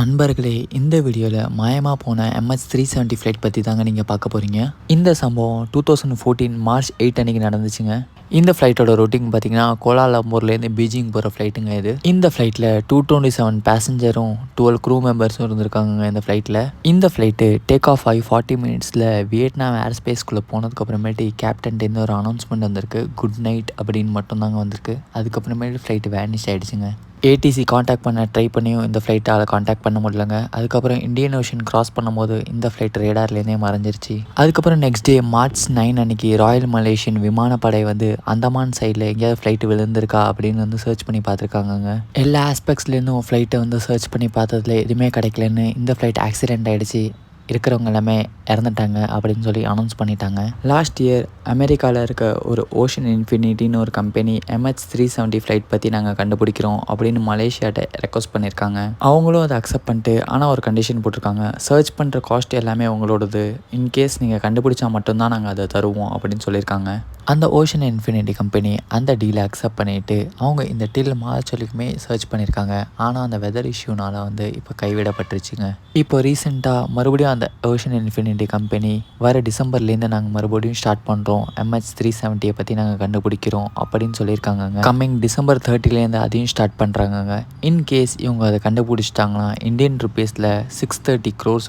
நண்பர்களே, இந்த வீடியோவில் மாயமாக போன MH370 ஃப்ளைட் பற்றி தாங்க நீங்கள் பார்க்க போகிறீங்க. இந்த சம்பவம் 2014 மார்ச் 8 அன்றைக்கி நடந்துச்சுங்க. இந்த ஃப்ளைட்டோட ரூட்டிங் பார்த்தீங்கன்னா கோலாலம்பூர்லேருந்து பீஜிங் போகிற ஃப்ளைட்டுங்க இது. இந்த ஃப்ளைட்டில் 227 பேசஞ்சரும் 12 க்ரூ மெம்பர்ஸும் இருந்திருக்காங்க இந்த ஃப்ளைட்டில். இந்த ஃப்ளைட்டு டேக் ஆஃப் ஆகி 40 மினிட்ஸில் வியட்நாம் ஏர் ஸ்பேஸ்க்குள்ளே போனதுக்கப்புறமேட்டு கேப்டன்ட்டேருந்து ஒரு அனௌன்ஸ்மெண்ட் வந்திருக்கு. குட் நைட் அப்படின்னு மட்டும்தாங்க வந்திருக்கு. அதுக்கப்புறமேட்டு ஃப்ளைட்டு வேனிஷ் ஆகிடுச்சுங்க. ஏடிசி காண்டாக்ட் பண்ண ட்ரை பண்ணியும் இந்த ஃப்ளைட்டால் காண்டாக்ட் பண்ண முடியலங்க. அதுக்கப்புறம் இந்தியன் ஓஷன் கிராஸ் பண்ணும்போது இந்த ஃப்ளைட் ரேடார்லேருந்தே மறைஞ்சிருச்சு. அதுக்கப்புறம் நெக்ஸ்ட் டே மார்ச் 9 அன்றைக்கி ராயல் மலேசியன் விமானப்படை அந்தமான் சைடில் எங்கேயாவது ஃப்ளைட்டு விழுந்திருக்கா அப்படின்னு சர்ச் பண்ணி பார்த்துருக்காங்கங்க. எல்லா ஆஸ்பெக்ட்ஸ்லேருந்தும் ஃப்ளைட்டை சர்ச் பண்ணி பார்த்ததுல எதுவுமே கிடைக்கலன்னு இந்த ஃப்ளைட் ஆக்சிடென்ட் ஆகிடுச்சு, இருக்கிறவங்க எல்லாமே இறந்துட்டாங்க அப்படின்னு சொல்லி அனௌன்ஸ் பண்ணிட்டாங்க. லாஸ்ட் இயர் அமெரிக்காவில் இருக்க ஒரு ஓஷன் இன்ஃபினிட்டின்னு ஒரு கம்பெனி MH370 ஃப்ளைட் பற்றி நாங்கள் கண்டுபிடிக்கிறோம் அப்படின்னு மலேசியாட்ட ரெக்வஸ்ட் பண்ணியிருக்காங்க. அவங்களும் அதை அக்செப்ட் பண்ணிட்டு ஆனால் ஒரு கண்டிஷன் போட்டிருக்காங்க. சர்ச் பண்ணுற காஸ்ட் எல்லாமே உங்களோடது, இன்கேஸ் நீங்கள் கண்டுபிடிச்சா மட்டும்தான் நாங்கள் அதை தருவோம் அப்படின்னு சொல்லியிருக்காங்க. அந்த ஓஷன் இன்ஃபினிட்டி கம்பெனி அந்த டீலை அக்செப்ட் பண்ணிவிட்டு அவங்க இந்த டீல் மார்ச் வரைக்குமே சர்ச் பண்ணியிருக்காங்க. ஆனால் அந்த வெதர் இஷ்யூனால் இப்போ கைவிடப்பட்டுருச்சுங்க. இப்போ ரீசெண்டாக மறுபடியும் அந்த ஓஷன் இன்ஃபினிட்டி கம்பெனி வர டிசம்பர்லேருந்து நாங்கள் மறுபடியும் ஸ்டார்ட் பண்ணுறோம், MH370 பற்றி நாங்கள் கண்டுபிடிக்கிறோம் அப்படின்னு சொல்லியிருக்காங்க. கம்மிங் டிசம்பர் 30லேருந்து அதையும் ஸ்டார்ட் பண்ணுறாங்கங்க. இன்கேஸ் இவங்க அதை கண்டுபிடிச்சிட்டாங்கன்னா இந்தியன் ருபீஸில் 630 crores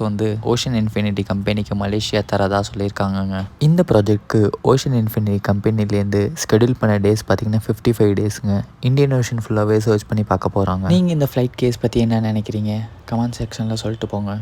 ஓஷன் இன்ஃபினிட்டி கம்பெனிக்கு மலேசியா தரதா சொல்லியிருக்காங்கங்க. இந்த ப்ராஜெக்ட்க்கு ஓஷன் இன்ஃபினிட்டி கம்பெனிலேருந்து ஸ்கெடியூல் பண்ண டேஸ் பார்த்தீங்கன்னா 55 டேஸுங்க. இந்தியன் ஓஷன் ஃபுல்லாகவே சர்ச் பண்ணி பார்க்க போகிறாங்க. நீங்கள் இந்த ஃப்ளைட் கேஸ் பற்றி என்ன நினைக்கிறீங்க? கமெண்ட் செக்ஷனில் சொல்லிட்டு போங்க.